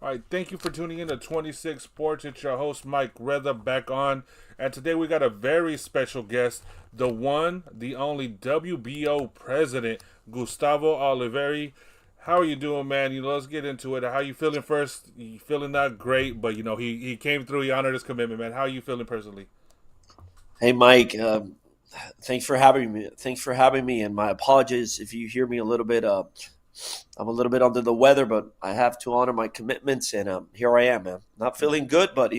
All right, thank you for tuning in to 26 Sports. It's your host, Mike Reza, back on. And today we got a very special guest, the one, the only WBO President, Gustavo Oliveri. How are you doing, man? Let's get into it. How you feeling first? You feeling not great, but, he came through. He honored his commitment, man. How are you feeling personally? Hey, Mike. Thanks for having me. Thanks for having me. And my apologies if you hear me a little bit. I'm a little bit under the weather, but I have to honor my commitments, and here I am, man. Not feeling good, but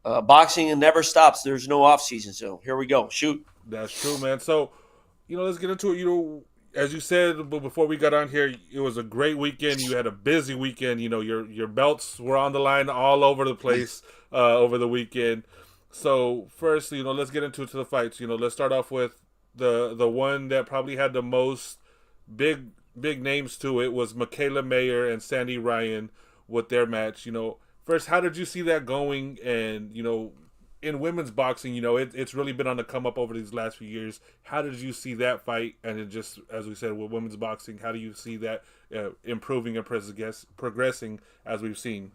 boxing never stops. There's no off season, so here we go. Shoot. That's true, man. So, let's get into it. As you said before we got on here, it was a great weekend. You had a busy weekend. Your belts were on the line all over the place over the weekend. So first, let's get into the fights. Let's start off with the one that probably had the most big names to it was Michaela Mayer and Sandy Ryan with their match. First, how did you see that going? And in women's boxing, it's really been on the come up over these last few years. How did you see that fight? And it just, as we said, with women's boxing, how do you see that improving and progressing as we've seen?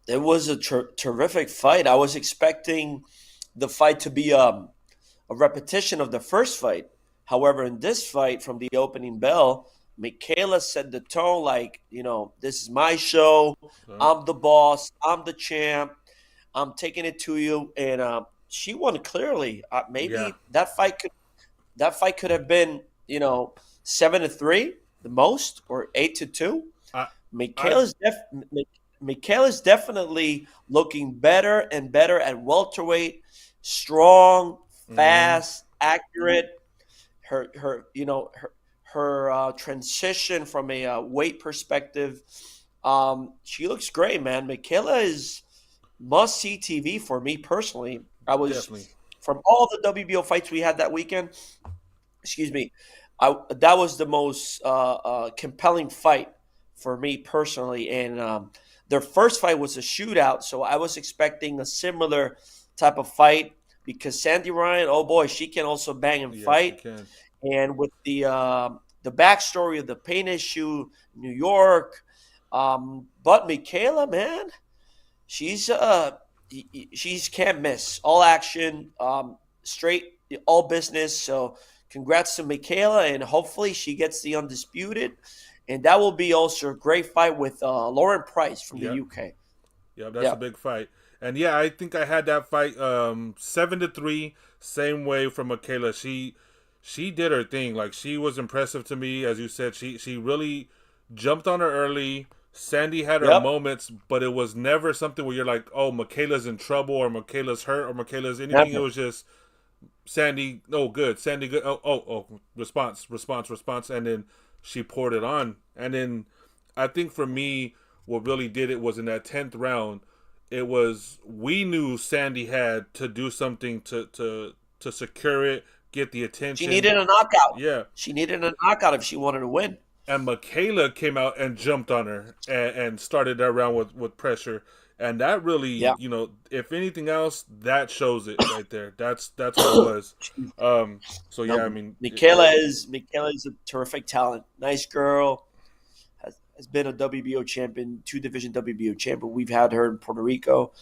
It was a terrific fight. I was expecting the fight to be a repetition of the first fight. However, in this fight, from the opening bell, Michaela set the tone like, this is my show. I'm the boss. I'm the champ. I'm taking it to you. And she won clearly. Maybe that fight could have been, 7-3 the most, or 8-2. Michaela's definitely looking better and better at welterweight, strong, fast, accurate. Her transition from a weight perspective, she looks great, man. Michaela is must-see TV for me personally. Definitely. From all the WBO fights we had that weekend, excuse me, that was the most compelling fight for me personally. And their first fight was a shootout, so I was expecting a similar type of fight because Sandy Ryan, oh boy, she can also bang and fight. She can. And with the backstory of the pain issue, New York, but Michaela, man, she's can't miss. All action, straight, all business. So congrats to Michaela, and hopefully she gets the undisputed. And that will be also a great fight with Lauren Price from the UK. Yeah, that's a big fight. And I think I had that fight 7-3, same way from Michaela. She did her thing. Like, she was impressive to me. As you said, she really jumped on her early. Sandy had her moments, but it was never something where you're like, oh, Michaela's in trouble, or Michaela's hurt, or Michaela's anything. Never. It was just Sandy, good. Sandy, good. Oh, response. And then she poured it on. And then I think for me, what really did it was in that 10th round, we knew Sandy had to do something to secure it, get the attention. She needed a knockout. Yeah. She needed a knockout if she wanted to win. And Michaela came out and jumped on her and started that round with pressure. And that really, if anything else, that shows it right there. That's what it was. Michaela is a terrific talent. Nice girl. Has been a WBO champion, 2-division WBO champion. We've had her in Puerto Rico.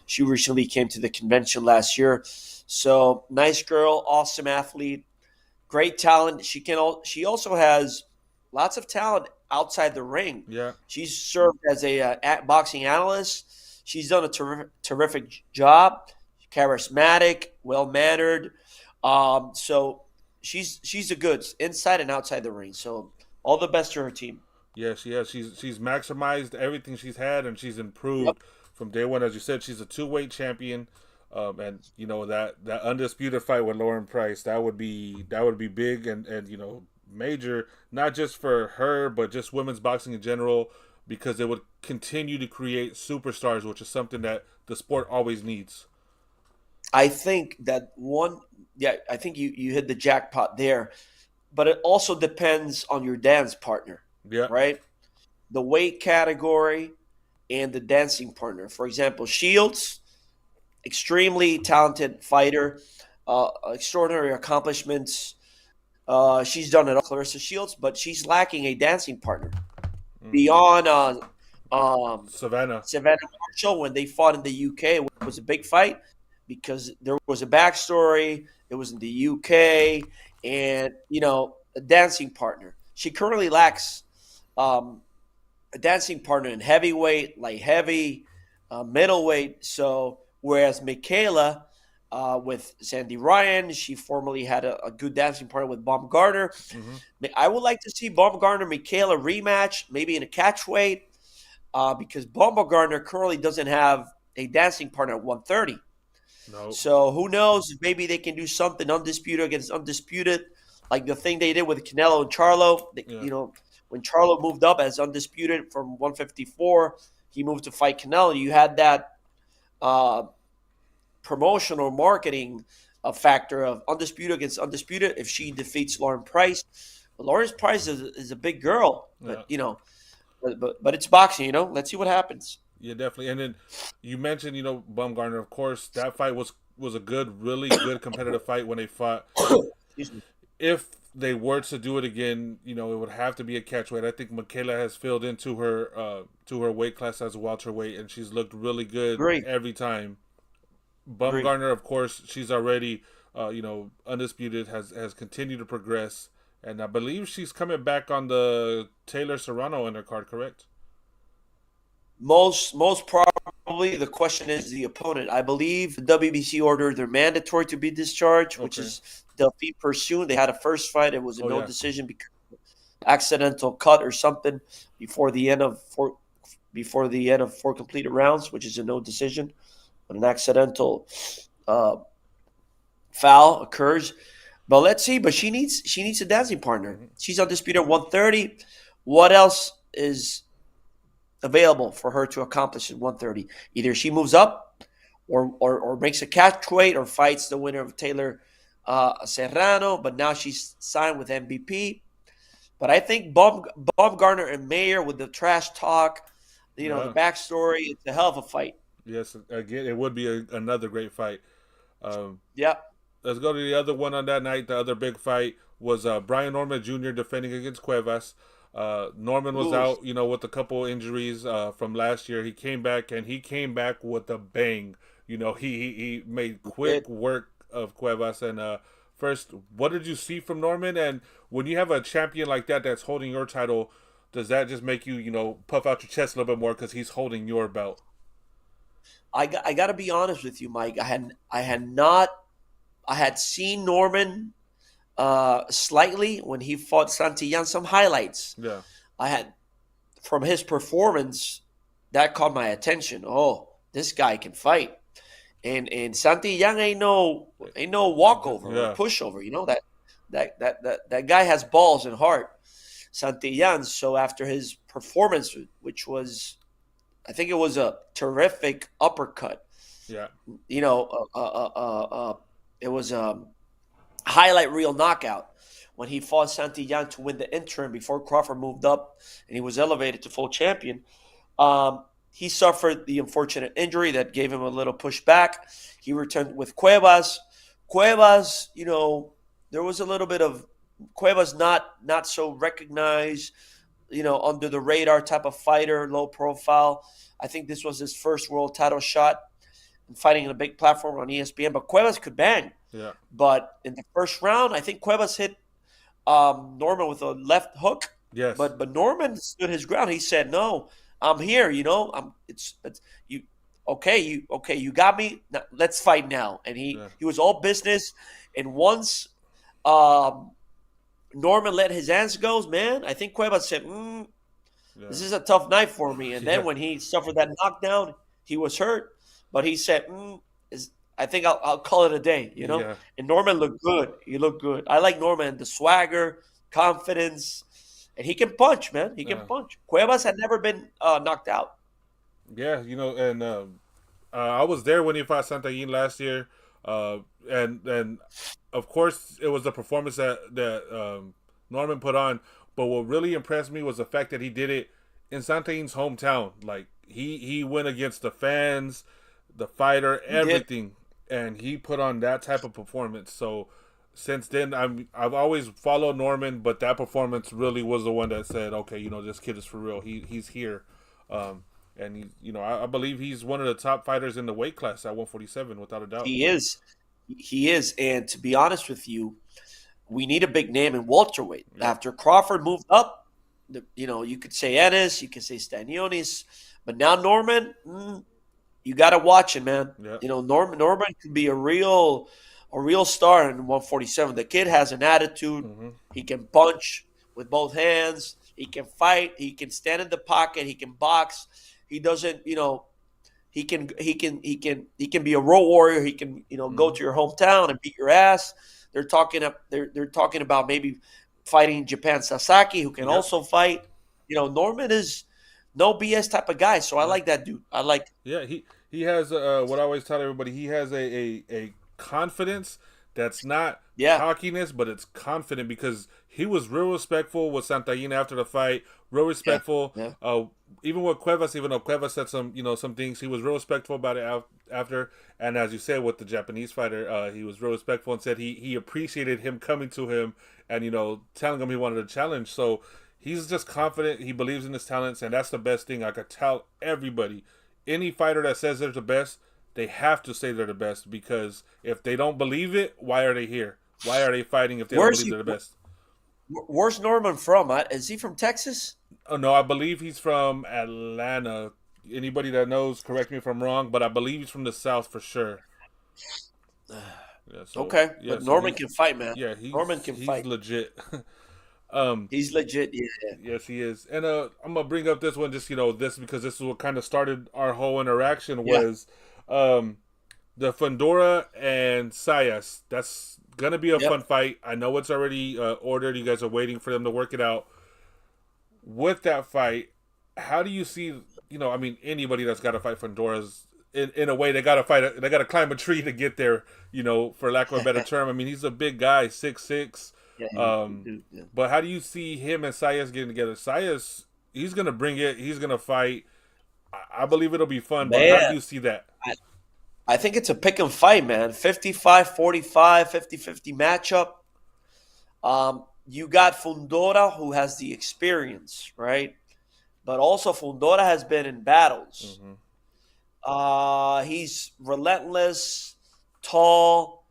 She recently came to the convention last year. So nice girl, awesome athlete, great talent. She also has lots of talent outside the ring. Yeah, she's served as a boxing analyst. She's done a terrific job. Charismatic, well mannered. So she's a good inside and outside the ring. So all the best to her team. Yeah, she has. She's maximized everything she's had, and she's improved from day one. As you said, she's a 2-weight champion. And that undisputed fight with Lauren Price, that would be big and major, not just for her but just women's boxing in general, because it would continue to create superstars, which is something that the sport always needs. I think that I think you hit the jackpot there, but it also depends on your dance partner. Yeah. Right? The weight category and the dancing partner. For example, Shields, extremely talented fighter, extraordinary accomplishments. She's done it all, Clarissa Shields, but she's lacking a dancing partner. Beyond Savannah. Savannah Marshall when they fought in the UK. It was a big fight because there was a backstory. It was in the UK, and a dancing partner. She currently lacks um, a dancing partner in heavyweight, light heavy, middleweight. So whereas Michaela with Sandy Ryan, she formerly had a good dancing partner with Baumgartner. Hmm. I would like to see Baumgartner Michaela rematch, maybe in a catchweight, because Baumgartner currently doesn't have a dancing partner at 130. No. So who knows if maybe they can do something undisputed against undisputed, like the thing they did with Canelo and Charlo. Yeah. When Charlo moved up as undisputed from 154, he moved to fight Canelo. You had that uh, promotional marketing factor of undisputed against undisputed. If she defeats Lauren Price, but Lauren Price is a big girl, Yeah. but it's boxing. Let's see what happens. Yeah, definitely. And then you mentioned, Bumgarner. Of course, that fight was a good, really good competitive fight when they fought. Excuse me. If they were to do it again, it would have to be a catchweight. I think Michaela has filled into her to her weight class as a welterweight, and she's looked really good Agree. every time. Agree. Bumgarner, of course, she's already undisputed, has continued to progress, and I believe she's coming back on the Taylor Serrano undercard, correct? Most probably the question is the opponent. I believe the WBC ordered they're mandatory to be discharged, which Okay. is Delphine Pursoon. They had a first fight. It was a Oh no yeah. decision because of accidental cut or something before the end of four completed rounds, which is a no decision. When an accidental uh, foul occurs. But let's see. But she needs a dancing partner. Hmm. She's undisputed at 130. What else is available for her to accomplish at 130? Either she moves up, or makes a catch weight, or fights the winner of Taylor Serrano. But now she's signed with MVP. But I think Baumgartner and Mayer with the trash talk, the Yeah. backstory, it's a hell of a fight. Yes. Again, it would be another great fight. Um, Yeah, let's go to the other one on that night. The other big fight was Brian Norman Jr. defending against Cuevas. Norman was ooh, out, with a couple injuries from last year. He came back, and he came back with a bang. He made quick it. work of Cuevas. And first, what did you see from Norman? And when you have a champion like that that's holding your title, does that just make you, puff out your chest a little bit more because he's holding your belt? I got to be honest with you, Mike. I had seen Norman slightly when he fought Santillán. Some highlights Yeah. I had from his performance that caught my attention. Oh, this guy can fight, and Santillán ain't no walkover or Yeah. pushover. That guy has balls and heart. Santillán. So after his performance, which was, I think it was a terrific uppercut. Yeah. You know, uh, uh, uh, uh, it was a highlight reel knockout when he fought Santillán to win the interim before Crawford moved up and he was elevated to full champion. He suffered the unfortunate injury that gave him a little pushback. He returned with Cuevas. Cuevas, there was a little bit of Cuevas not so recognized, under the radar type of fighter, low profile. I think this was his first world title shot and fighting in a big platform on ESPN. But Cuevas could bang. Yeah. But in the first round, I think Cuevas hit Norman with a left hook. Yes. But Norman stood his ground. He said, "No, I'm here. It's you. You got me. Now, let's fight now." And he Yeah. he was all business. And once um, Norman let his hands go, man, I think Cuevas said, Yeah. "This is a tough night for me." And then Yeah. when he suffered that knockdown, he was hurt, but he said, is, I think I'll call it a day. Yeah. And Norman looked good. He looked good. I like Norman, the swagger, confidence, and he can punch, man. He can Yeah. punch. Cuevas had never been knocked out. Yeah. And I was there when he fought Santayin last year, uh, and of course it was the performance that Norman put on. But what really impressed me was the fact that he did it in Santayin's hometown. Like he went against the fans, the fighter, He did. everything, and he put on that type of performance. So since then, I've always followed Norman, but that performance really was the one that said, okay, this kid is for real. He's here. Um, and I believe he's one of the top fighters in the weight class at 147, without a doubt. He is. He is. And to be honest with you, we need a big name in welterweight. Yep. After Crawford moved up, you could say Ennis, you could say Stanionis, but now Norman, you got to watch him, man. Yep. Norman could be a real star in 147. The kid has an attitude. Mm-hmm. He can punch with both hands. He can fight. He can stand in the pocket. He can box. He doesn't, he can be a road warrior. He can go to your hometown and beat your ass. They're talking about maybe fighting Japan Sasaki, who can also fight. Norman is no BS type of guy. So I like that dude. I like. Yeah, he has what I always tell everybody. He has a confidence that's not cockiness, but it's confident because he was real respectful with Santaina after the fight. Real respectful. Yeah. Even with Cuevas, even though Cuevas said some things, he was real respectful about it after. And as you said, with the Japanese fighter, he was real respectful and said he appreciated him coming to him and telling him he wanted a challenge. So he's just confident. He believes in his talents, and that's the best thing I could tell everybody. Any fighter that says they're the best, they have to say they're the best, because if they don't believe it, why are they here? Why are they fighting if they don't believe they're the best? Where's Norman from? Is he from Texas? Oh, no, I believe he's from Atlanta. Anybody that knows, correct me if I'm wrong, but I believe he's from the South for sure. Okay, but Norman can fight, man. Yeah, Norman can fight. He's legit. He's legit, yeah. Yes, he is. And I'm gonna bring up this one, just this because this is what kind of started our whole interaction was the Fundora and Zayas. That's gonna be a fun fight. I know it's already ordered. You guys are waiting for them to work it out. With that fight, how do you see? Anybody that's got to fight Fundora's in a way, they got to fight. They got to climb a tree to get there. For lack of a better term. He's a big guy, 6'6". Yeah, But how do you see him and Zayas getting together? Zayas, he's gonna bring it. He's gonna fight. I believe it'll be fun. Man, but how do you see that? I think it's a pick and fight, man. 55-45, 50-50 matchup. You got Fundora, who has the experience, right? But also Fundora has been in battles. He's relentless, tall.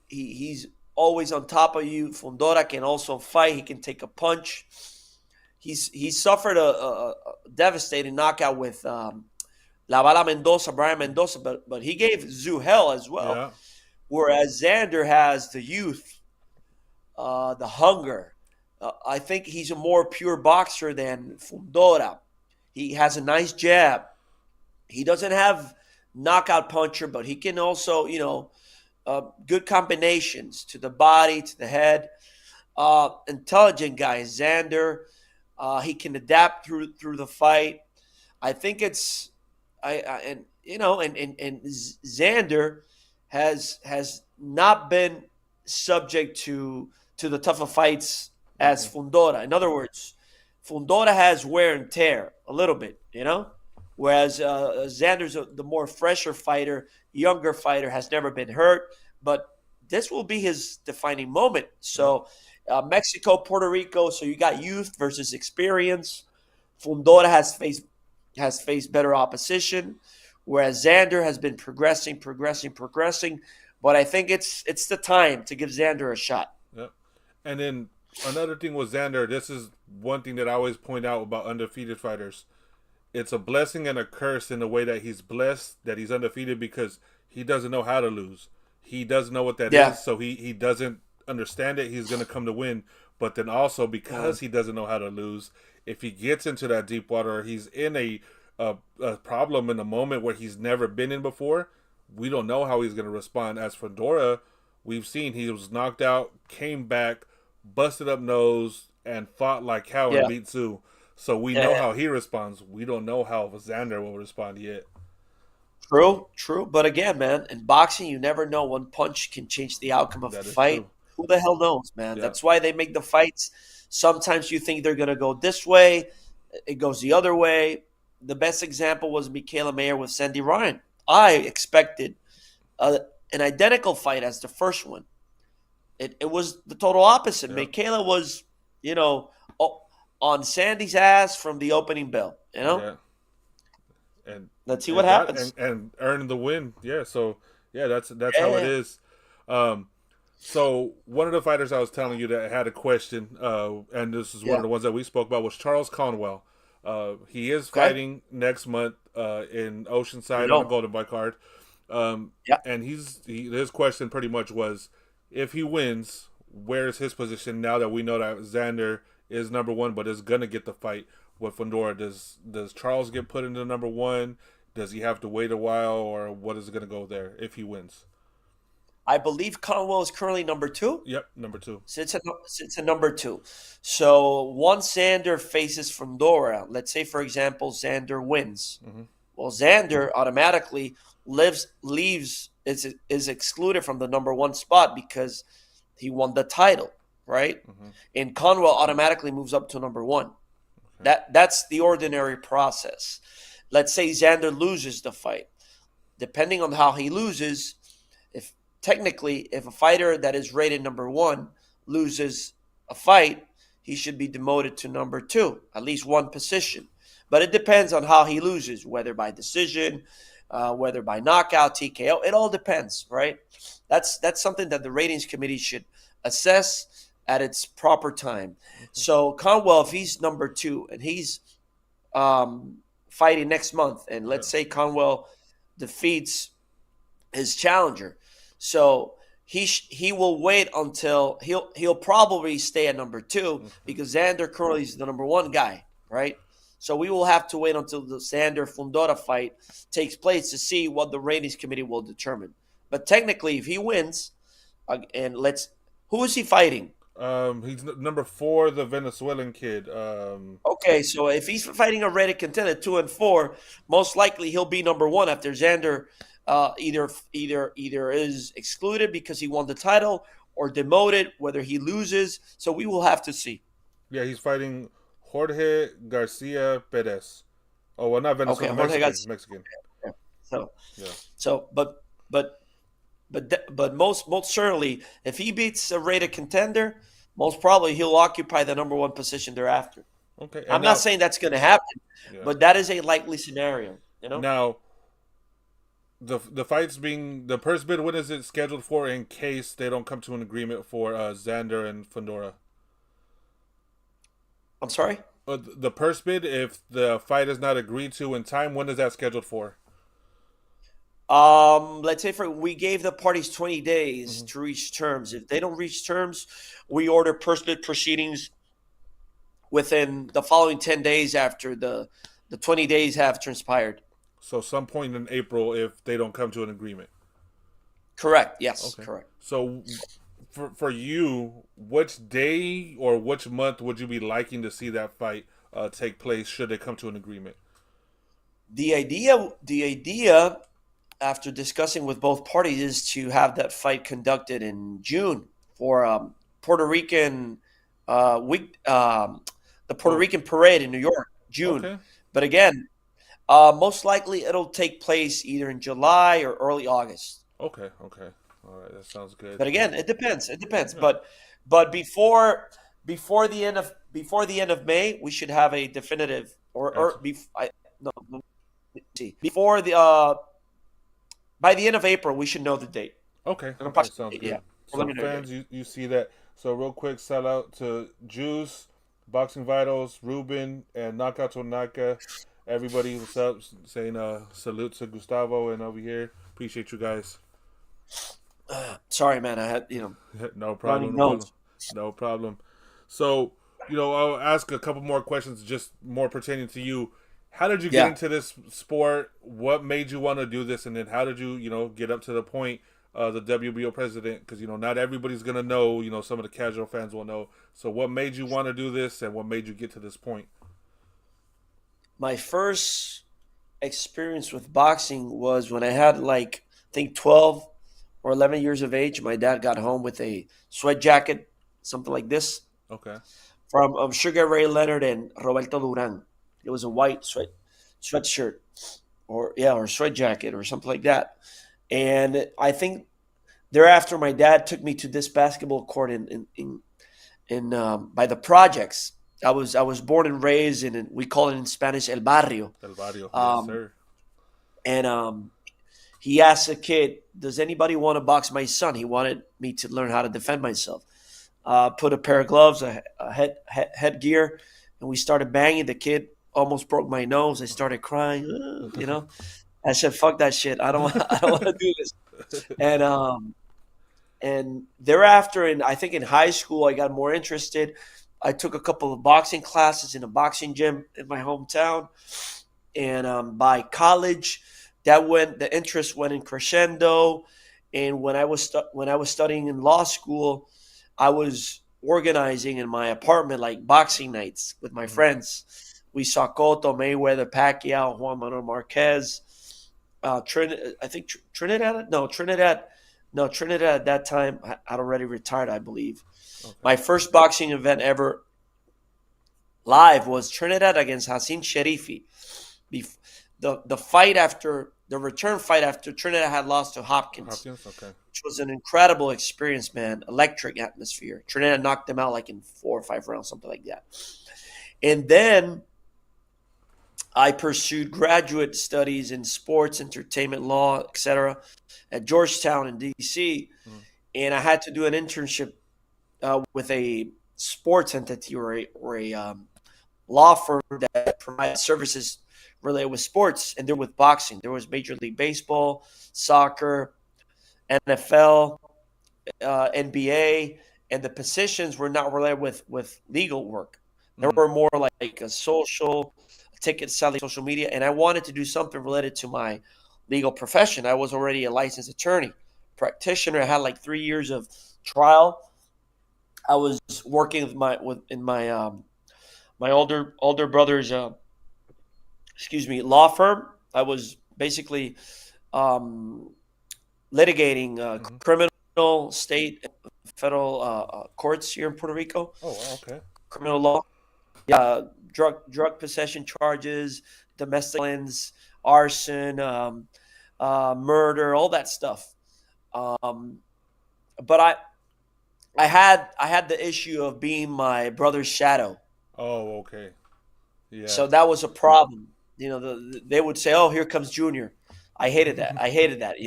He's always on top of you. Fundora can also fight. He can take a punch. He suffered a devastating knockout with Brian Mendoza, but he gave Zoo hell as well. Yeah. Whereas Xander has the youth, the hunger. I think he's a more pure boxer than Fundora. He has a nice jab. He doesn't have knockout puncher, but he can also, good combinations to the body, to the head. Intelligent guy, Xander. He can adapt through the fight. I think it's, and Xander has not been subject to the tougher fights as Fundora. In other words, Fundora has wear and tear a little bit, whereas Xander's the more fresher fighter, younger fighter, has never been hurt. But this will be his defining moment. So Mexico, Puerto Rico, so you got youth versus experience. Fundora has faced better opposition, whereas Xander has been progressing. But I think it's the time to give Xander a shot. Yep. And then another thing with Xander, this is one thing that I always point out about undefeated fighters. It's a blessing and a curse in the way that he's blessed that he's undefeated, because he doesn't know how to lose. He doesn't know what that is, so he doesn't understand it. He's going to come to win. But then also, because he doesn't know how to lose, if he gets into that deep water, he's in a problem in a moment where he's never been in before. We don't know how he's going to respond. As for Dora, we've seen he was knocked out, came back, busted up nose, and fought like hell and beat Zoo. So we know how he responds. We don't know how Xander will respond yet. True. But again, man, in boxing, you never know. One punch can change the outcome of a fight. True. Who the hell knows, man? Yeah. That's why they make the fights. Sometimes you think they're going to go this way. It goes the other way. The best example was Michaela Mayer with Sandy Ryan. I expected an identical fight as the first one. It was the total opposite. Yeah. Michaela was, on Sandy's ass from the opening bell. Yeah, and Let's see what and got happens. and earned the win. Yeah, so yeah, that's how it Yeah, is. Um, so one of the fighters I was telling you that had a question, and this is one yeah. of the ones that we spoke about was Charles Conwell. He is Okay, fighting next month in I Oceanside on the know. Golden Boy card, Yeah, and his question pretty much was, if he wins, where is his position now that we know that Xander is number one, but is gonna get the fight with Fundora? Does Charles get put into number one? Does he have to wait a while, or what is going to go there if he wins? I believe Conwell is currently number two. Yep, number two. Sits at number two. So once Xander faces Fundora, let's say for example Xander wins. Mm-hmm. Well, Xander automatically leaves is excluded from the number one spot because he won the title, right? Mm-hmm. And Conwell automatically moves up to number one. Okay. That's the ordinary process. Let's say Xander loses the fight. Depending on how he loses, if technically if a fighter that is rated number one loses a fight, he should be demoted to number two, at least one position. But it depends on how he loses, whether by decision, whether by knockout, TKO. It all depends, right? That's something that the ratings committee should assess at its proper time. Okay. So Conwell, if he's number two and he's fighting next month, and Yeah. let's say Conwell defeats his challenger, so he will wait until he'll probably stay at number two Mm-hmm. because Xander currently is the number one guy, right? So we will have to wait until the Xander Fundora fight takes place to see what the ratings committee will determine. But technically, if he wins, and who is he fighting? He's number four, the Venezuelan kid. Okay, so if he's fighting a rated contender 2 and 4, most likely he'll be number one after Xander either is excluded because he won the title or demoted, whether he loses. So we will have to see. Yeah, he's fighting Jorge Garcia Perez. Oh well, not Okay, Venezuelan, Jorge got Mexican. so Yeah. so but most certainly if he beats a rated contender, most probably he'll occupy the number one position thereafter. Okay, and I'm not now, saying that's going to happen, yeah, but that is a likely scenario. now the fights being the purse bid. When is it scheduled for? In case they don't come to an agreement for Xander and Fundora. I'm sorry. The purse bid, if the fight is not agreed to in time, when is that scheduled for? Let's say we gave the parties 20 days Mm-hmm. to reach terms. If they don't reach terms, we order personal proceedings within the following 10 days after the 20 days have transpired. So some point in April, if they don't come to an agreement. Correct. Yes, Okay. correct. So for you, which day or which month would you be liking to see that fight take place? Should they come to an agreement? The idea after discussing with both parties is to have that fight conducted in June for Puerto Rican week, the Puerto Oh, Rican parade in New York, June. okay, But again, most likely it'll take place either in July or early August. okay. All right, that sounds good. But again, it depends. It depends. Yeah, But before the end of May, we should have a definitive or excellent. no, let me see, before the by the end of April, we should know the date. Okay, And okay, sounds yeah, good. So preliminary fans, date. you see that. So real quick, shout out to Juice, Boxing Vitals, Ruben, and Knockout to Naka. Everybody, what's up? Saying salute to Gustavo and over here. Appreciate you guys. Sorry, man. I had No running problem, no problem, nose. no problem. So, I'll ask a couple more questions, just more pertaining to you. How did you get Yeah. into this sport? What made you want to do this? And then how did you, get up to the point, the WBO president? Because, not everybody's going to know, some of the casual fans will know. So what made you want to do this and what made you get to this point? My first experience with boxing was when I had I think 12 or 11 years of age. My dad got home with a sweat jacket, something like this, Okay. from Sugar Ray Leonard and Roberto Duran. It was a white sweatshirt or sweat jacket or something like that. And I think thereafter my dad took me to this basketball court in by the projects I was born and raised in, we call it in Spanish, El Barrio. El Barrio, yes, Um, sir. and he asked a kid, "Does anybody want to box my son?" He wanted me to learn how to defend myself. Put a pair of gloves, a headgear, and we started banging. The kid almost broke my nose. I started crying. I said, "Fuck that shit. I don't. I don't want to do this." And thereafter, I think in high school, I got more interested. I took a couple of boxing classes in a boxing gym in my hometown, and by college, the interest went in crescendo. And when I was studying in law school, I was organizing in my apartment like boxing nights with my Mhm. friends. We saw Cotto, Mayweather, Pacquiao, Juan Manuel Marquez, I think Trinidad. No, Trinidad at that time had already retired, I believe. Okay. My first boxing event ever live was Trinidad against Hassan Sharifi. The fight after the return fight after Trinidad had lost to Hopkins, Hopkins. Okay. which was an incredible experience, man. Electric atmosphere. Trinidad knocked them out like in 4 or 5 rounds, something like that. And then I pursued graduate studies in sports, entertainment law, etc., at Georgetown in D.C. Mhm. And I had to do an internship with a sports entity or a law firm that provides services related with sports, and they're with boxing. There was Major League Baseball, soccer, NFL, NBA, and the positions were not related with legal work. They Mhm. were more like a social ticket selling, social media, and I wanted to do something related to my legal profession. I was already a licensed attorney, practitioner. I had like 3 years of trial. I was working in my older brother's law firm. I was basically um, litigating Mhm. criminal, state, federal courts here in Puerto Rico, Oh wow. Okay. criminal law, yeah, drug possession charges, domestic violence, arson, murder, all that stuff. Um, but I had the issue of being my brother's shadow, Oh okay. Yeah. so that was a problem. They would say, "Oh, here comes Junior." I hated that. I hated that.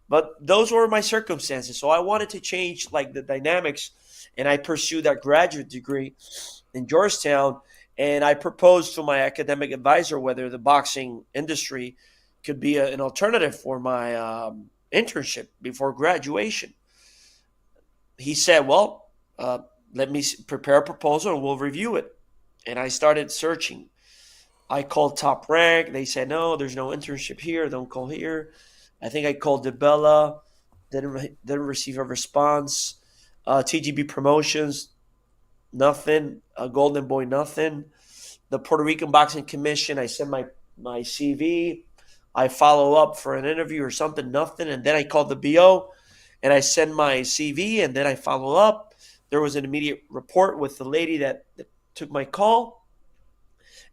But those were my circumstances. So I wanted to change like the dynamics, and I pursued that graduate degree in Georgetown. And I proposed to my academic advisor whether the boxing industry could be an alternative for my internship before graduation. He said, "Well, let me prepare a proposal and we'll review it." And I started searching. I called Top Rank. They said, "No, there's no internship here. Don't call here." I think I called DeBella. Didn't receive a response. TGB Promotions, nothing. Golden Boy, nothing. The Puerto Rican Boxing Commission, I sent my CV. I follow up for an interview or something, nothing. And then I called the BO and I send my CV and then I follow up. There was an immediate report with the lady that took my call.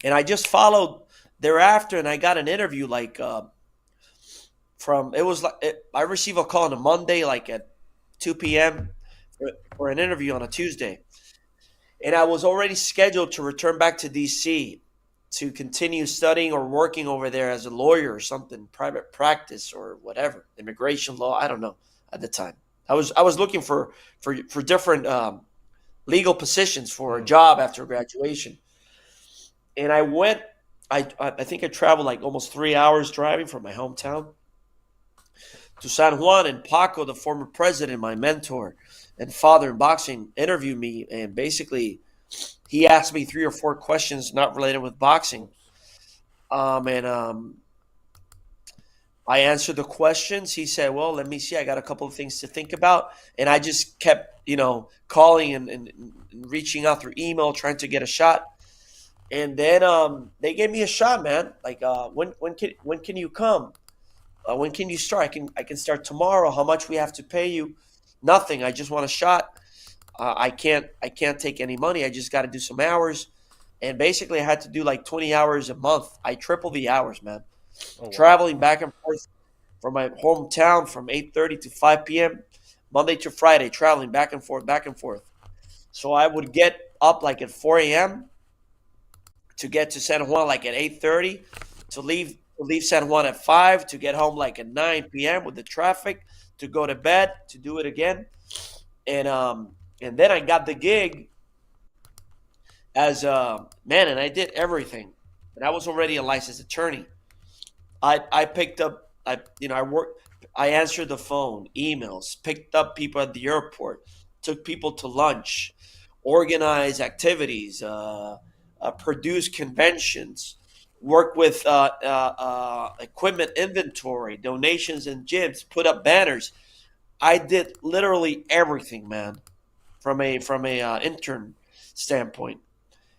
And I just followed thereafter and I got an interview like from it was like I received a call on a Monday like at 2 p.m. For an interview on a Tuesday, and I was already scheduled to return back to DC to continue studying or working over there as a lawyer or something, private practice or whatever, immigration law. I don't know at the time. I was looking for different legal positions for a Mhm. job after graduation, and I went. I think I traveled like almost 3 hours driving from my hometown to San Juan, and Paco, the former president, my mentor and father in boxing, interviewed me, and basically he asked me 3 or 4 questions not related with boxing. Oops. And I answered the questions. He said, "Well, let me see. I got a couple of things to think about." And I just kept, calling and reaching out through email, trying to get a shot. And then they gave me a shot, man. Like, when can you come? When can you start? I can start tomorrow. How much we have to pay you? Nothing. I just want a shot. I can't take any money. I just got to do some hours, and basically I had to do like 20 hours a month. I tripled the hours, man. Oh wow. Traveling back and forth from my hometown from 8:30 to 5 p.m. Monday to Friday, traveling back and forth, back and forth. So up like at 4 a.m. to get to San Juan like at 8:30, to leave San Juan at 5, to get home like at 9 p.m. with the traffic, to go to bed, to do it again. And then I got the gig as man, and I did everything. And I was already a licensed attorney. I picked up, I worked, I answered the phone, emails, picked up people at the airport, took people to lunch, organized activities, produced conventions, worked with equipment inventory, donations and gyms, put up banners. I did literally everything, man, from a intern standpoint.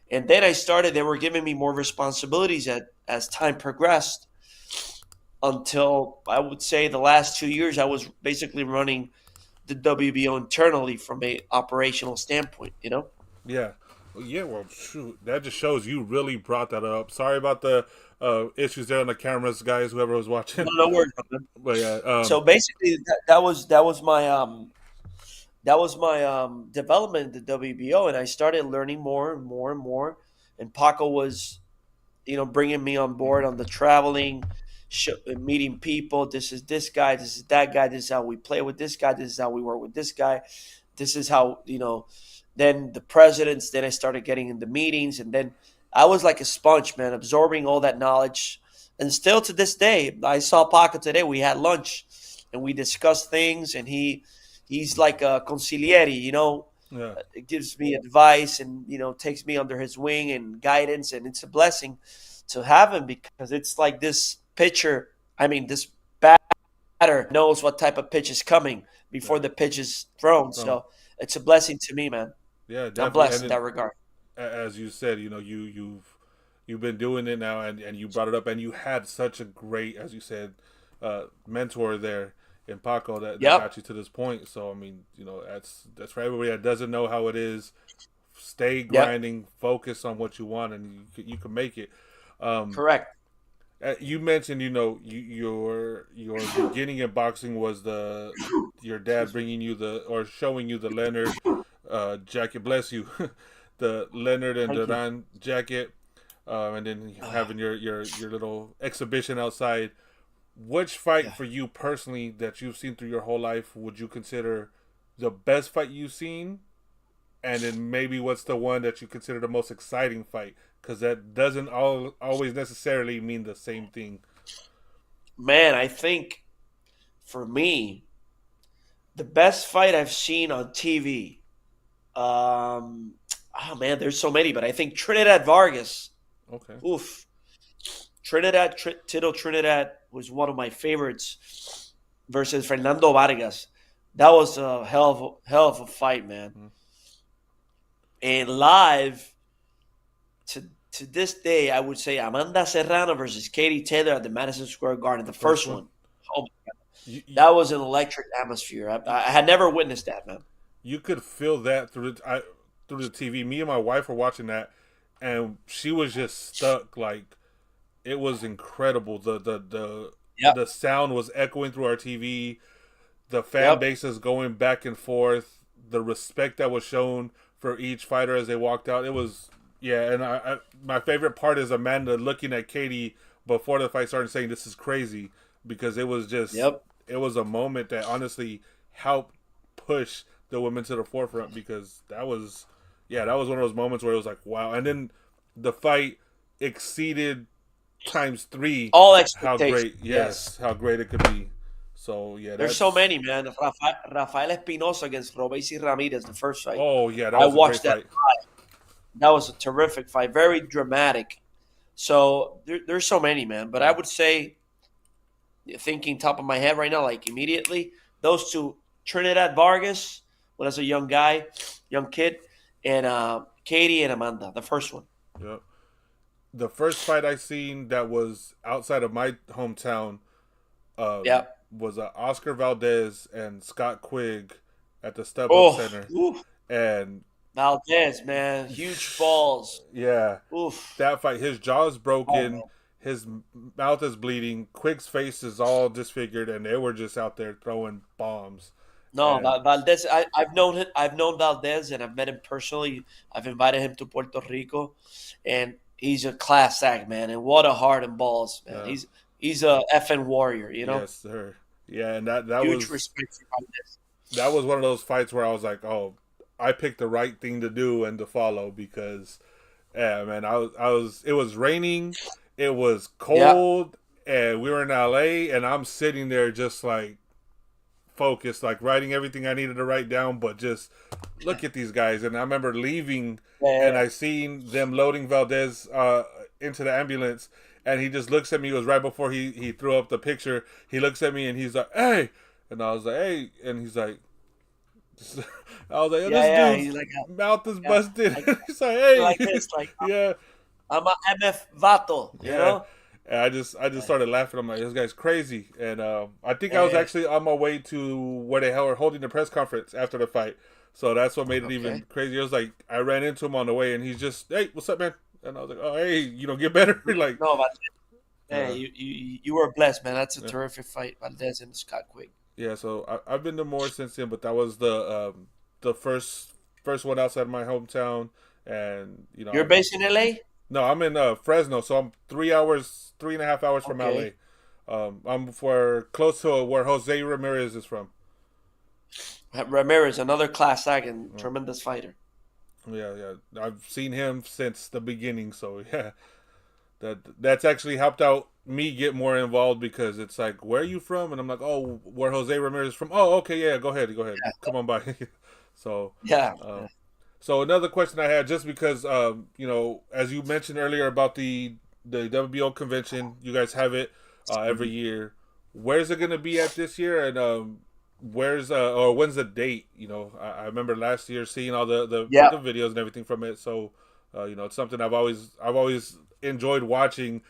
And then I started. They were giving me more responsibilities as time progressed, until I would say the last 2 years I was basically running the WBO internally from a operational standpoint. Yeah. Yeah, well, shoot, that just shows you really brought that up. Sorry about the issues there on the cameras, guys. Whoever was watching, No, no worries, man. but yeah, So basically, that was my development in the WBO, and I started learning more and more and more. And Paco was, bringing me on board on the traveling, meeting people. This is this guy. This is that guy. This is how we play with this guy. This is how we work with this guy. This is how. Then the presidents. Then I started getting in the meetings, and then I was like a sponge, man, absorbing all that knowledge. And still to this day, I saw Paco today. We had lunch, and we discussed things, and he's like a consigliere, yeah, it gives me advice, and takes me under his wing and guidance, and it's a blessing to have him, because it's like this pitcher, this batter knows what type of pitch is coming before yeah. the pitch is thrown. So So it's a blessing to me, man. yeah, I'm definitely. blessed And in then, that regard. as you said, you've been doing it now, and you brought it up, and you had such a great, as you said, mentor there in Paco that Yep. got you to this point. So I mean, that's for everybody that doesn't know how it is. Stay Yep. grinding, focus on what you want, and you can make it. Um, Correct. you mentioned, your beginning in boxing was your dad Excuse me. bringing you or showing you the Leonard jacket. Bless you, the Leonard and Thank you. Duran jacket, and then having your little exhibition outside. Which fight Yeah. for you personally that you've seen through your whole life would you consider the best fight you've seen? And then maybe what's the one that you consider the most exciting fight? Because that doesn't always necessarily mean the same thing. Man, I think for me, the best fight I've seen on TV. Oh man, there's so many, but I think Trinidad Vargas. Okay. Oof. Tito Trinidad was one of my favorites versus Fernando Vargas. That was a hell of a fight, man. Mm-hmm. And live to this day, I would say Amanda Serrano versus Katie Taylor at the Madison Square Garden, the First first one. one. Oh, You, you, that was an electric atmosphere. I had never witnessed that, man. you could feel that through the TV. Me and my wife were watching that, and she was just stuck. Like, it was incredible. Yep. The sound was echoing through our TV. The fan Yep. bases going back and forth. The respect that was shown for each fighter as they walked out. It was, yeah. And my favorite part is Amanda looking at Katie before the fight started, saying, "This is crazy," because it was just, Yep. it was a moment that honestly helped push the women to the forefront, because that was, yeah, that was one of those moments where it was like, wow. And then the fight exceeded times three All how expectations. great, Yes. yes, how great it could be. So yeah, There's so that's, many, man. Rafael Espinosa against Robesi Ramirez, the first fight. oh yeah, that I was a great watched that. fight. That was a terrific fight, very dramatic. So there's so many, man. But I would say, thinking top of my head right now, like immediately, those two, Trinidad Vargas, when I was a young kid, and Katie and Amanda, the first one. Yeah. The first fight I seen that was outside of my hometown Yeah. was Oscar Valdez and Scott Quigg at the Step Up Oh, Center, oof. and Valdez, man, huge balls. yeah, Oof. that fight, his jaw is Oh man. broken, his mouth is bleeding, Quigg's face is all disfigured, and they were just out there throwing bombs, No, And Valdez. I've known him. I've known Valdez, and I've met him personally. I've invited him to Puerto Rico, and he's a class act, man. And what a heart and balls, man. uh, He's a effing warrior, you know. yes, sir. Yeah, and that Huge was respect for Valdez. one of those fights where I was like, oh, I picked the right thing to do and to follow because, yeah, man, it was raining, it was Yeah, cold, and we were in LA, and I'm sitting there just like focused, like writing everything I needed to write down, but just look at these guys. And I remember leaving, and yeah, I seen them loading Valdez into the ambulance, and he just looks at me. It was right before he threw up the picture. He looks at me and he's like, "Hey," and I was like, "Hey," and he's like, I was like, oh, yeah, "This yeah. dude's He's like, mouth is yeah, busted." like, He's like, "Hey," like this, like yeah, I'm a MF Vato, you yeah. know. And I just Yeah, started laughing. I'm like, this guy's crazy. And I think I was yeah. actually on my way to where they were holding the press conference after the fight. So that's what made it even Okay. crazier. It was like I ran into him on the way, and he's just, "Hey, what's up, man?" And I was like, "Oh, hey, get better." Like, No, Valdez. Yeah, uh, you were blessed, man. That's a yeah, terrific fight, Valdez and Scott Quigg. yeah. So I've been to more since then, but that was the first one outside my hometown, and You're based in LA? no, I'm in Fresno, so I'm 3 hours, 3.5 hours from LA. Okay. I'm for close to where Jose Ramirez is from. Ramirez, another class act and Oh, tremendous fighter. yeah, yeah. I've seen him since the beginning, so yeah, that's actually helped out me get more involved because it's like, where are you from? And I'm like, oh, where Jose Ramirez is from? Oh, okay, yeah, go ahead, come on by. So, Yeah. um, so another question I had, just because, as you mentioned earlier about the WBO convention, you guys have it every year. Where's it going to be at this year, and where's or when's the date? I remember last year seeing all Yeah. the videos and everything from it. So, it's something I've always enjoyed watching,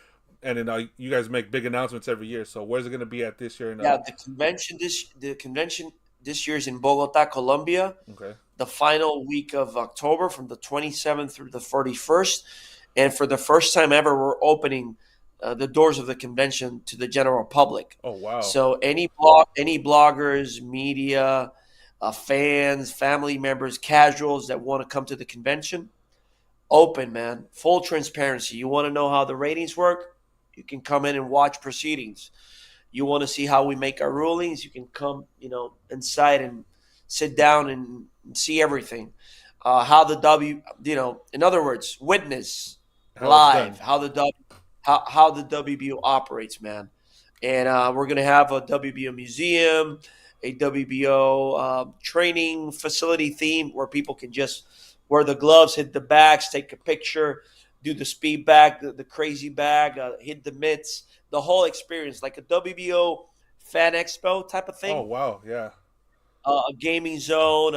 and then you guys make big announcements every year. So where's it going to be at this year? And Yeah. The convention this year is in Bogota, Colombia. okay, The final week of October from the 27th through the 31st. And for the first time ever, we're opening the doors of the convention to the general public. oh wow, So any bloggers, media, fans, family members, casuals that want to come to the convention, open, man. Full transparency. You want to know how the ratings work? You can come in and watch proceedings. You want to see how we make our rulings? You can come, inside and sit down and see everything. How the in other words, witness how it's live done. how the WBO operates, man. And we're gonna have a WBO museum, a WBO training facility theme where people can just wear the gloves, hit the bags, take a picture, do the speed bag, the crazy bag, hit the mitts, the whole experience, like a WBO fan expo type of Oh thing, wow, yeah. a gaming zone,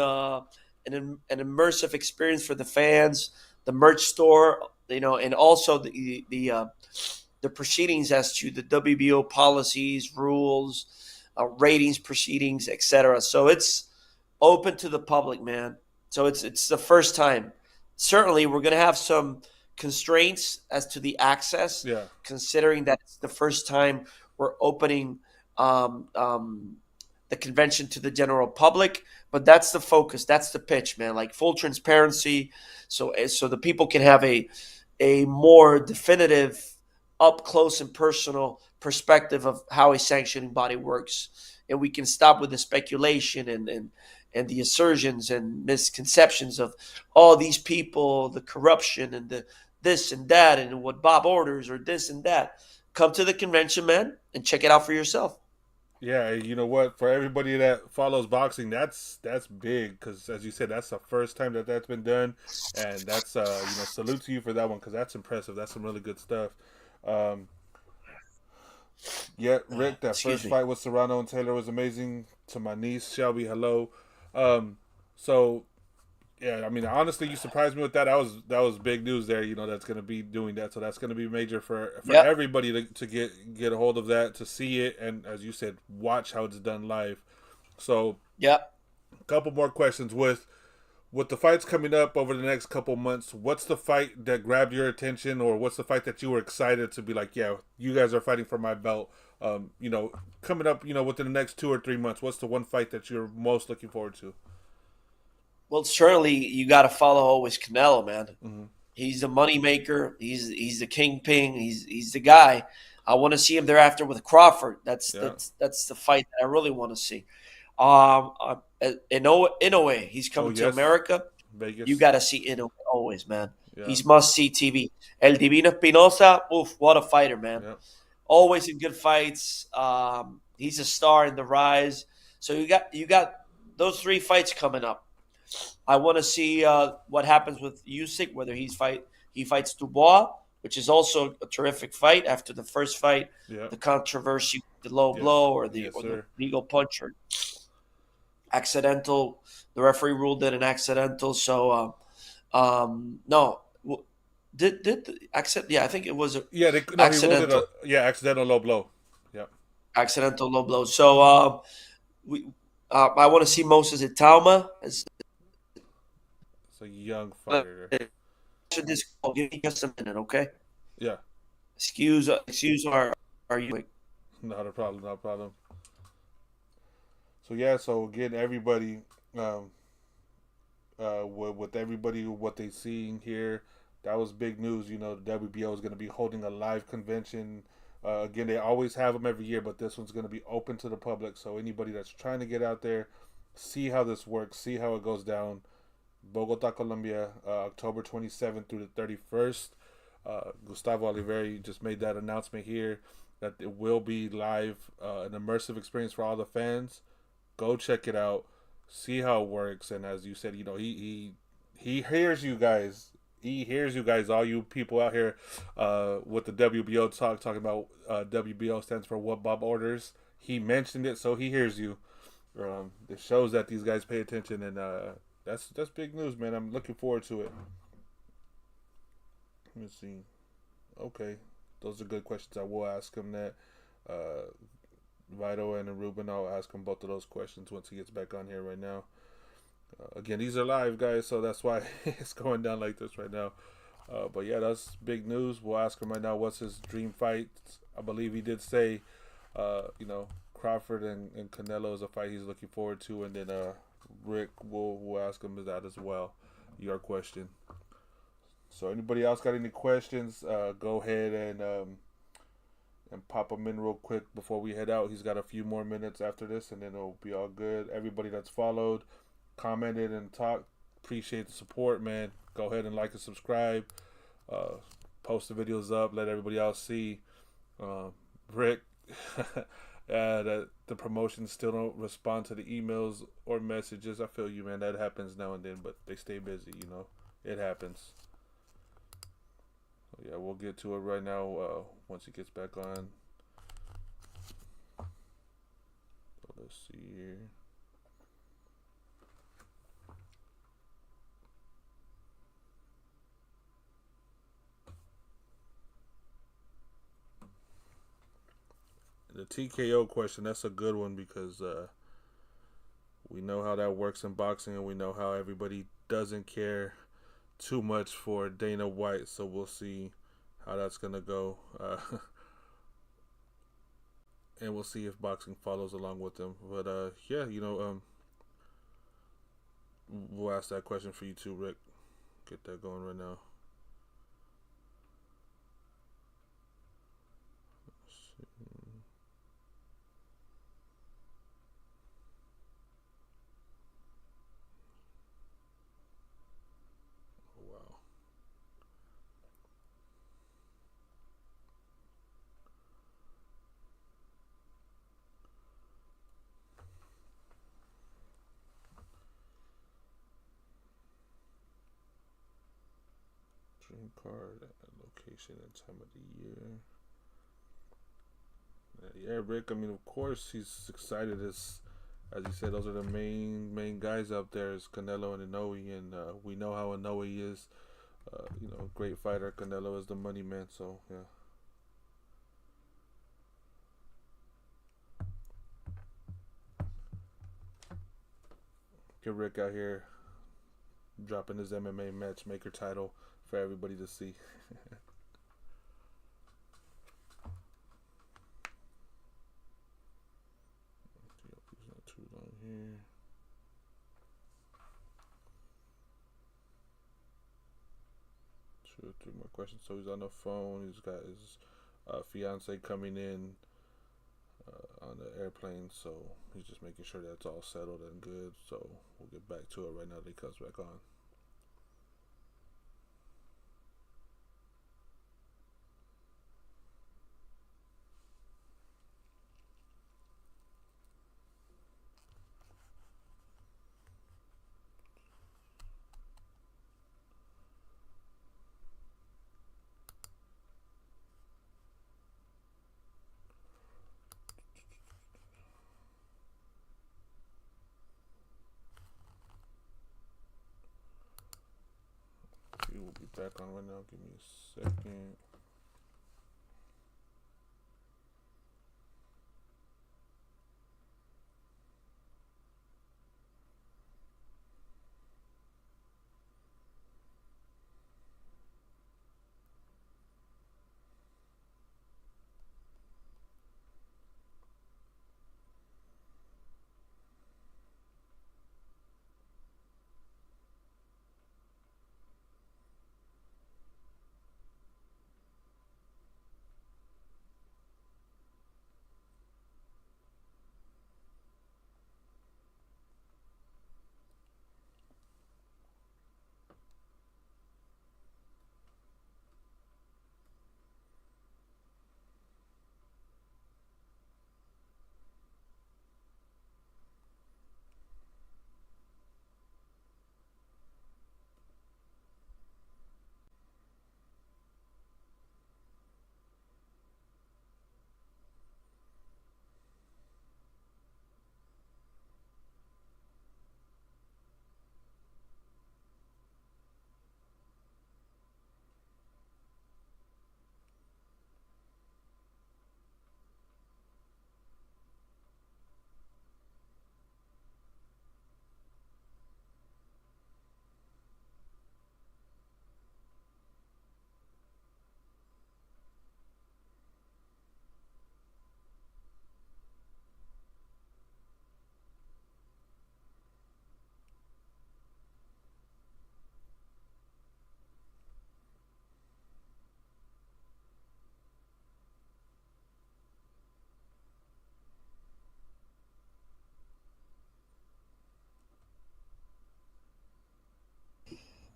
an immersive experience for the fans, the merch store, and also the proceedings as to the WBO policies, rules, ratings, proceedings, etc. So it's open to the public, man. So it's the first time. Certainly, we're going to have some constraints as to the access, Yeah. considering that it's the first time we're opening um, um, the convention to the general public. But that's the focus. That's the pitch, man. Like full transparency, so the people can have a more definitive, up close and personal perspective of how a sanctioning body works, and we can stop with the speculation and the assertions and misconceptions of all these people, the corruption and the this and that, and what Bob orders or this and that. Come to the convention, man, and check it out for yourself. Yeah, you know what? For everybody that follows boxing, that's big because, as you said, that's the first time that's been done, and that's salute to you for that one because that's impressive. That's some really good stuff. Um, yeah, Rick, that Excuse first me. fight with Serrano and Taylor was amazing. To my niece Shelby, hello. Um, so yeah, I mean, honestly, you surprised me with that. That was big news there. That's going to be doing that, so that's going to be major for Yep. everybody to get a hold of that, to see it, and as you said, watch how it's done live. So, Yep. a couple more questions with with the fights coming up over the next couple months, what's the fight that grabbed your attention, or what's the fight that you were excited to be like, yeah, you guys are fighting for my belt? Coming up, within the next 2 or 3 months, what's the one fight that you're most looking forward to? Well, certainly you got to follow always Canelo, man. Mm-hmm. He's the money maker. He's the kingpin. He's the guy. I want to see him thereafter with Crawford. Yeah. That's the fight that I really want to see. Inoue, he's Oh, coming to yes. America. You Vegas. got to see Inoue always, man. Yeah. He's must see TV. El Divino Espinosa, oof, what a fighter, man. Yeah. Always in good fights. He's a star in the rise. So you got those three fights coming up. I want to see what happens with Usyk, whether he fights Dubois, which is also a terrific fight after the first fight, Yeah. the controversy, the low Yes. blow or Yes, the sir. legal punch or accidental. The referee ruled it an accidental. So no, did the accident? Yeah, I think it was a Yeah. No, he ruled it accidental accidental low blow. Yeah. accidental low blow. So we I want to see Moses Itauma as It's a young fighter. this call. Give me just a minute, okay? Yeah. Excuse our you. Not a problem. Not a problem. So yeah. So again, everybody, um, with everybody what they seeing here, that was big news. The WBO is going to be holding a live convention. Again, they always have them every year, but this one's going to be open to the public. So anybody that's trying to get out there, see how this works, see how it goes down. Bogota, Colombia, October 27th through the 31st. Gustavo Oliveri just made that announcement here that it will be live, an immersive experience for all the fans. Go check it out, see how it works, and as you said, he hears you guys. He hears you guys, all you people out here, with the WBO talking about WBO stands for what Bob orders. He mentioned it, so he hears you. It shows that these guys pay attention, and that's big news, man. I'm looking forward to it. Let me see. Okay, those are good questions. I will ask him that. Uh, Vito and Ruben, I'll ask him both of those questions once he gets back on here right now. Again, these are live, guys, so that's why it's going down like this right now. But yeah, that's big news. We'll ask him right now what's his dream fight. I believe he did say, Crawford and Canelo is a fight he's looking forward to, and then Rick will ask him that as well. Your question. So anybody else got any questions? Go ahead and pop them in real quick before we head out. He's got a few more minutes after this, and then it'll be all good. Everybody that's followed, commented, and talked, appreciate the support, man. Go ahead and like and subscribe. Post the videos up. Let everybody else see. Rick, that the promotions still don't respond to the emails or messages. I feel you, man. That happens now and then, but they stay busy. It happens. So yeah, we'll get to it right now. Once he gets back on. So let's see here. The TKO question, that's a good one because we know how that works in boxing, and we know how everybody doesn't care too much for Dana White, so we'll see how that's going to go. And we'll see if boxing follows along with him. But yeah, we'll ask that question for you too, Rick. Get that going right now. Wow. Dream card, location, and time of the year. Yeah, Rick. I mean, of course, he's excited. As you said, those are the main guys up there. Is Canelo and Inoue, and we know how Inoue is. Great fighter. Canelo is the money man. So yeah. Get Rick out here. dropping his MMA matchmaker title for everybody to see. He's not too long here. 2 or 3 more questions. So he's on the phone. He's got his fiance coming in on the airplane, so he's just making sure that's all settled and good. So we'll get back to it right now that he comes back on. He will be back on right now. Give me a second.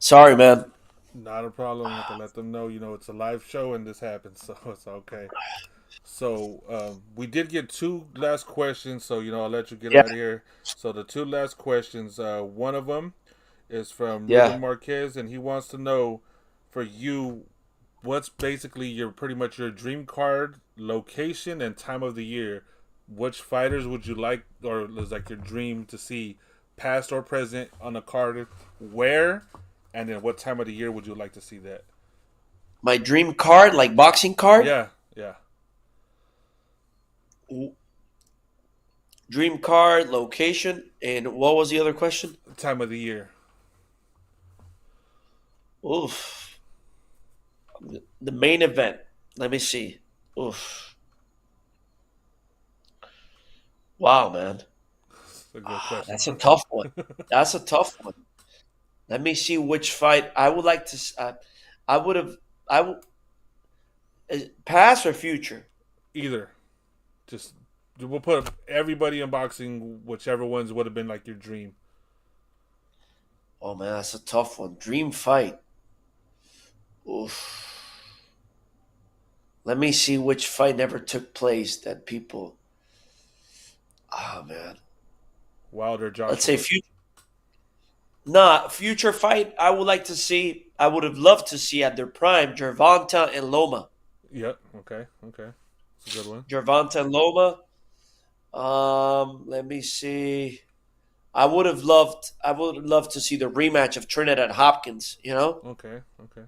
Sorry, man. Not a problem. I have to let them know, it's a live show and this happens, so it's okay. So we did get 2 last questions, so I'll let you get Yeah, out of here. So the 2 last questions, one of them is from Ruben yeah. Marquez, and he wants to know for you what's basically your pretty much your dream card location and time of the year. Which fighters would you like, or is like your dream to see, past or present, on a card? Where, and then what time of the year would you like to see that? My dream card, like boxing card. Yeah, yeah. Dream card, location, and what was the other question? Time of the year. Oof. The main event. Let me see. Oof. Wow, man. That's a good question. That's a tough one. That's a tough one. Let me see which fight I would like to. I would have. I would past or future. Either. Just we'll put everybody in boxing, whichever ones would have been like your dream. Oh man, that's a tough one. Dream fight. Oof. Let me see which fight never took place that people. Oh man. Wilder, Let's say Joshua. future. Nah, future fight. I would like to see. I would have loved to see at their prime Gervonta and Loma. Yep. Okay. Okay. It's a good one. Gervonta and Loma. Let me see. I would love to see the rematch of Trinidad Hopkins. Okay. Okay.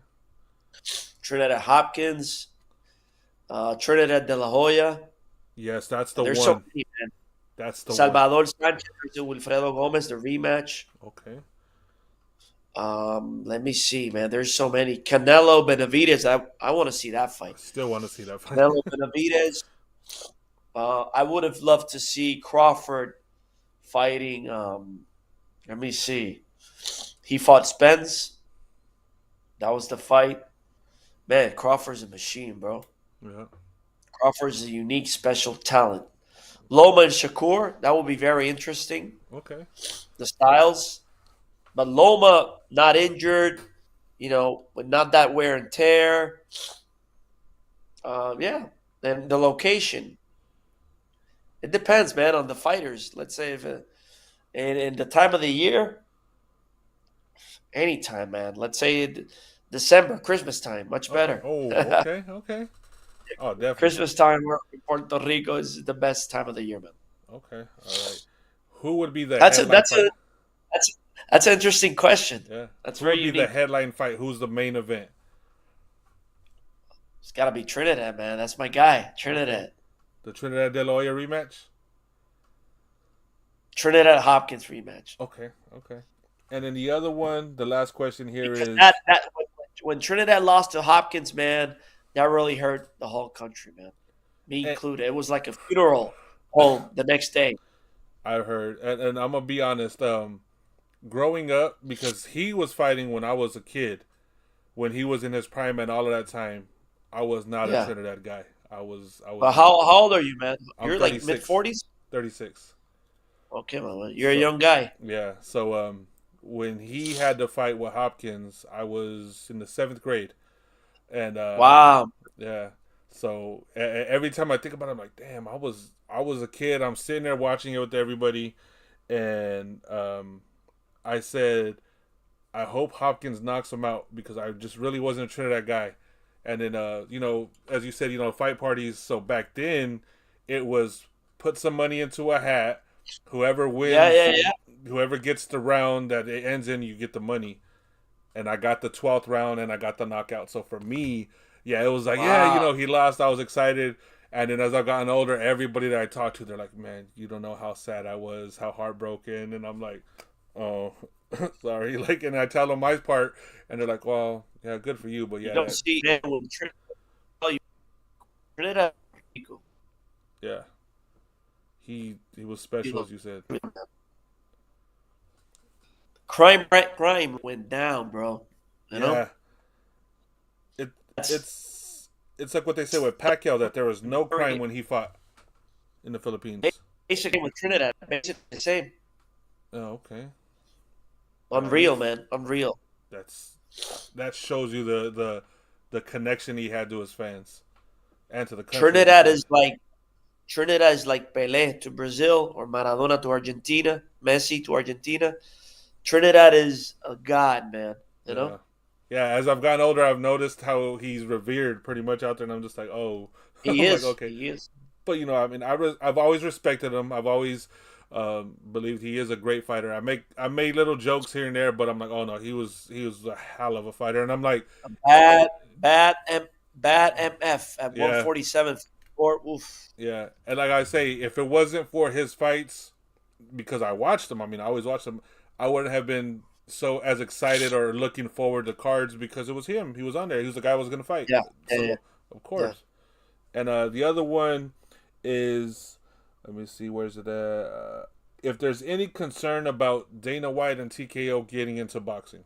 Trinidad Hopkins, Trinidad De La Hoya. Yes, that's the There's so one. many, man. That's the one. Salvador Sanchez versus Wilfredo Gomez, the rematch. Okay. Let me see, man. There's so many. Canelo Benavidez. I want to see that I fight. still want to see that fight. Canelo Benavidez. I would have loved to see Crawford fighting. Let me see. He fought Spence. That was the fight. Man, Crawford's a machine, bro. Yeah. Crawford's a unique, special talent. Loma and Shakur. That will be very interesting. Okay. The styles. But Loma not injured, with not that wear and tear. Yeah, and the location. It depends, man, on the fighters. Let's say if and the time of the year, anytime, man. Let's say December, Christmas time, much Okay. better. Oh, okay. Okay. Oh, definitely. Christmas time in Puerto Rico is the best time of the year, man. Okay. All right. Who would be the That's a headline that's fight? a that's that's an interesting question. Yeah. That's Who would very be the unique. headline fight? Who's the main event? It's got to be Trinidad, man. That's my guy, Okay. Trinidad. The Trinidad De La Hoya rematch? Trinidad Hopkins rematch. Okay. Okay. And then the other one, the last question here Because is that when Trinidad lost to Hopkins, man, that really hurt the whole country, man. Me and included. It was like a funeral home the next day. I heard, and I'm gonna be honest. Growing up, because he was fighting when I was a kid, when he was in his prime and all of that time, I was not a Yeah. Trinidad guy. I was But not. how old are you, man? I'm You're like mid 36, 40s. 36. Okay, man. You're a So young guy. yeah, so when he had to fight with Hopkins, I was in the seventh grade, and Wow. yeah. So every time I think about it, I'm like, damn, I was a kid. I'm sitting there watching it with everybody, and I said, I hope Hopkins knocks him out because I just really wasn't a Trinidad guy. And then, as you said, fight parties. So back then, it was put some money into a hat. Whoever Yeah, wins, yeah, yeah. whoever gets the round that it ends in, you get the money. And I got the 12th round and I got the knockout. So for me, yeah, it was like, yeah, Wow. he lost. I was excited. And then as I've gotten older, everybody that I talked to, they're like, man, you don't know how sad I was, how heartbroken. And I'm like, oh, sorry. Like, and I tell them my part, and they're like, well, yeah, good for you. But You yeah, don't see that with Trinidad. yeah, he was special, as you said. Crime went down, bro. You know? Yeah, it That's it's like what they said with Pacquiao, that there was no crime when he fought in the Philippines. basically with Trinidad. Basically the same. Oh, okay. At Unreal, least man. Unreal. that's that shows you the connection he had to his fans and to the country, as you Trinidad said. is like Trinidad is like Pelé to Brazil or Maradona to Argentina, Messi to Argentina. Trinidad is a god, man. You know? Yeah. Yeah, as I've gotten older, I've noticed how he's revered pretty much out there, and I'm just like, oh, He I'm like, is. okay. He is. But I mean, I've always respected him. I've always believed he is a great fighter. I made little jokes here and there, but I'm like, oh no, he was a hell of a fighter, and I'm like, A bad MF at yeah, 147. Or oof. yeah, and like I say, if it wasn't for his fights, because I watched them, I mean, I always watched them, I wouldn't have been so as excited or looking forward to cards because it was him. He was on there. He was the guy I was going to fight. Yeah. Yeah. Yeah. So of Yeah. course. And the other one is, let me see, where's it at? If there's any concern about Dana White and TKO getting into boxing.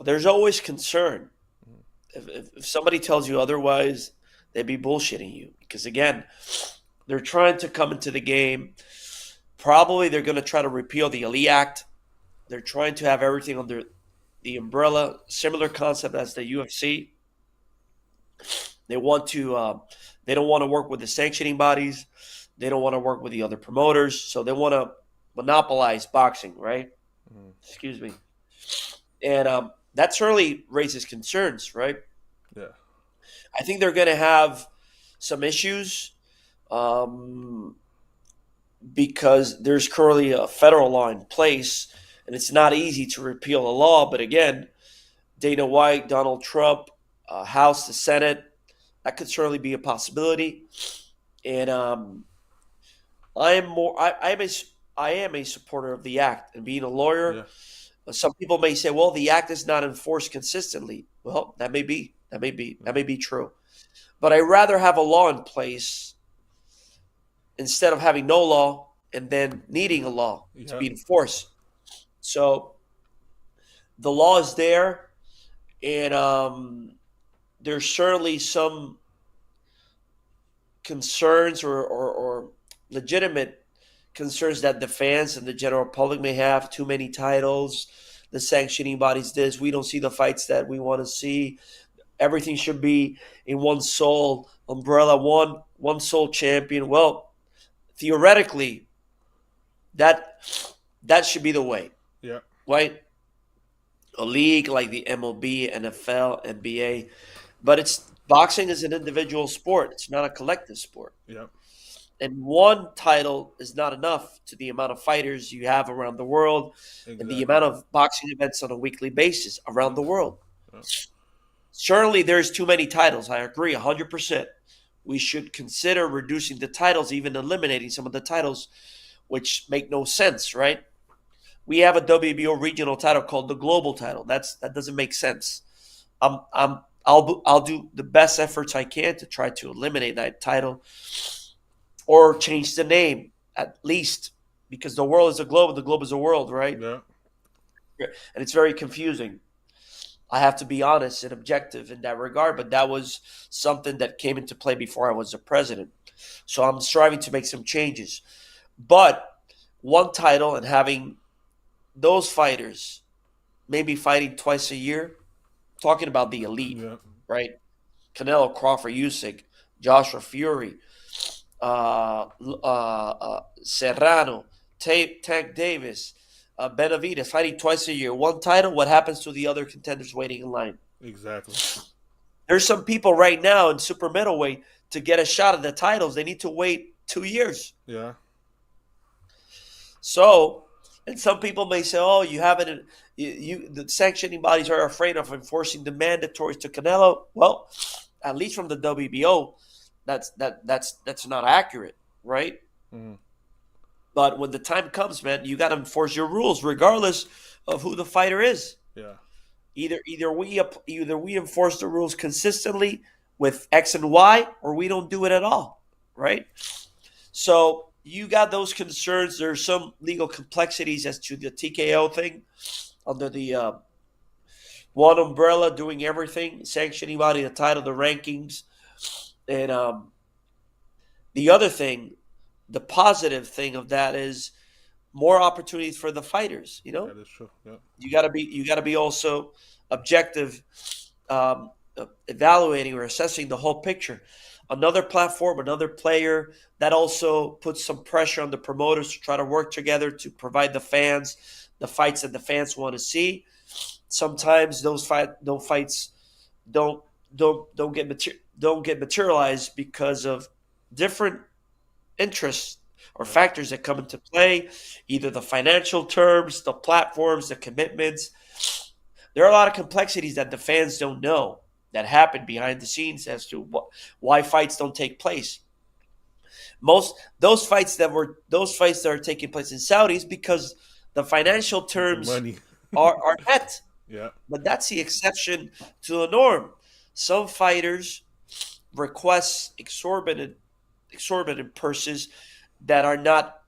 There's always concern. If somebody tells you otherwise, they'd be bullshitting you. Because again, they're trying to come into the game. Probably they're going to try to repeal the Elite Act. They're trying to have everything under the umbrella, similar concept as the UFC. They want to. They don't want to work with the sanctioning bodies. They don't want to work with the other promoters. So they want to monopolize boxing, right? Mhm. Excuse me. And that certainly raises concerns, right? Yeah. I think they're going to have some issues um, because there's currently a federal law in place, and it's not easy to repeal a law. But again, Dana White, Donald Trump, House, the Senate, that could certainly be a possibility. And I am more. I am a supporter of the act. And being a lawyer, Yeah. some people may say, well, the act is not enforced consistently. Well, that may be. That may be true. But I'd rather have a law in place instead of having no law and then needing a law to Yeah. be enforced. So the law is there, and there's certainly some concerns or legitimate concerns that the fans and the general public may have. Too many titles, the sanctioning bodies this, we don't see the fights that we want to see. Everything should be in one sole umbrella, one sole champion. Well, theoretically, that that should be the way, Yeah. right? A league like the MLB, NFL, NBA, but it's boxing is an individual sport. It's not a collective sport. Yeah. And one title is not enough to the amount of fighters you have around the world and the Exactly. amount of boxing events on a weekly basis around the world. Yeah. Certainly, there's too many titles. I agree 100%. We should consider reducing the titles, even eliminating some of the titles, which make no sense, right? We have a WBO regional title called the global title. That doesn't make sense. I'll do the best efforts I can to try to eliminate that title or change the name at least, because the world is a globe, the globe is a world, right? Yeah. And it's very confusing. I have to be honest and objective in that regard, but that was something that came into play before I was the president. So I'm striving to make some changes. But one title and having those fighters maybe fighting twice a year, talking about the elite, Yeah. right? Canelo-Crawford, Usyk, Joshua Fury, Serrano, Tank Davis, Benavidez fighting twice a year. One title, what happens to the other contenders waiting in line? Exactly. There's some people right now in super middleweight to get a shot at the titles. They need to wait 2 years. Yeah. So, and some people may say, "Oh, you haven't." The sanctioning bodies are afraid of enforcing the mandatories to Canelo. Well, at least from the WBO, that's not accurate, right? Mm-hmm. But when the time comes, man, you got to enforce your rules, regardless of who the fighter is. Yeah. Either we enforce the rules consistently with X and Y, or we don't do it at all, right? So you got those concerns. There's some legal complexities as to the TKO thing under the one umbrella, doing everything, sanctioning body, the title, the rankings, and the other thing, the positive thing of that is more opportunities for the fighters. That is true. Yeah. You got to be also objective, evaluating or assessing the whole picture. Another platform, another player, that also puts some pressure on the promoters to try to work together to provide the fans the fights that the fans want to see. Sometimes those fights don't get materialized because of different interests or Yeah. factors that come into play, either the financial terms, the platforms, the commitments. There are a lot of complexities that the fans don't know that happen behind the scenes as to why fights don't take place. Most those fights that are taking place in Saudis because the financial The terms money. are met. Yeah. But that's the exception to the norm. Some fighters request exorbitant purses that are not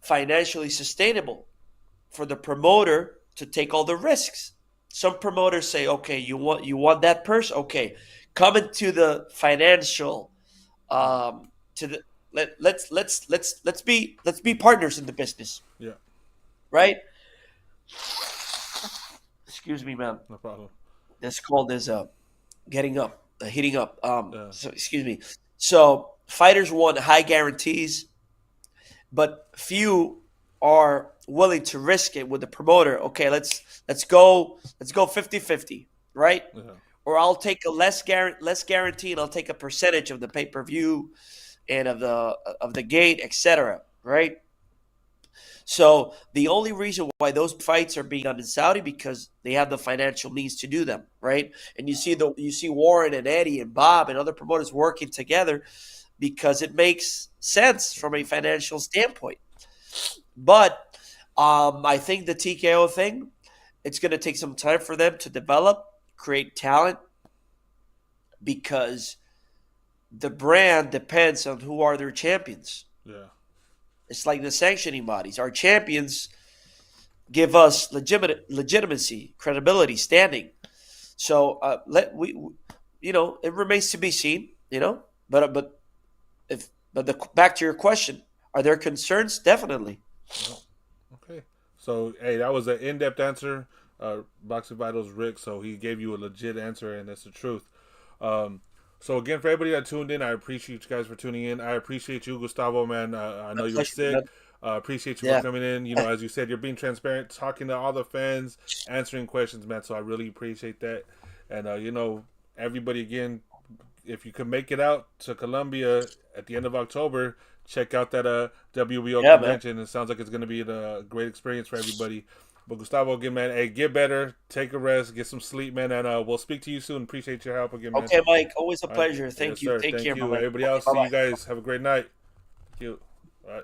financially sustainable for the promoter to take all the risks. Some promoters say, "Okay, you want that purse? Okay, come into the financial to the let's be partners in the business, Yeah. right?" Excuse me, man. No problem. This cold is getting up, heating up. Yeah. So excuse me. So fighters want high guarantees, but few are willing to risk it with the promoter. Okay, let's go 50-50, right? Yeah. Or I'll take a less guarantee and I'll take a percentage of the pay-per-view and of the gate, etc., right? So the only reason why those fights are being done in Saudi because they have the financial means to do them, right? And you see Warren and Eddie and Bob and other promoters working together because it makes sense from a financial standpoint. But I think the TKO thing, it's going to take some time for them to develop, create talent, because the brand depends on who are their champions. Yeah. It's like the sanctioning bodies. Our champions give us legitimacy, credibility, standing. So it remains to be seen. Back to your question, are there concerns? Definitely. Well, okay. So, hey, that was an in-depth answer. Boxing Vitals Rick, so he gave you a legit answer, and that's the truth. Um, so again, for everybody that tuned in, I appreciate you guys for tuning in. I appreciate you, Gustavo, man. I know My you were pleasure, sick. man. Appreciate you for Yeah. coming in. You know, as you said, you're being transparent, talking to all the fans, answering questions, man. So I really appreciate that. And everybody again, if you can make it out to Colombia at the end of October, check out that WBO Yeah, man. convention. It sounds like it's going to be a great experience for everybody. But Gustavo, again, man, hey, get better, take a rest, get some sleep, man, and we'll speak to you soon. Appreciate your help again, man. Okay, Mike. Always a All right. pleasure. Yes, Thank you. sir. Take Thank care, my you. man. Everybody Okay, else, bye see you bye. guys. Have a great night. Thank you. All right.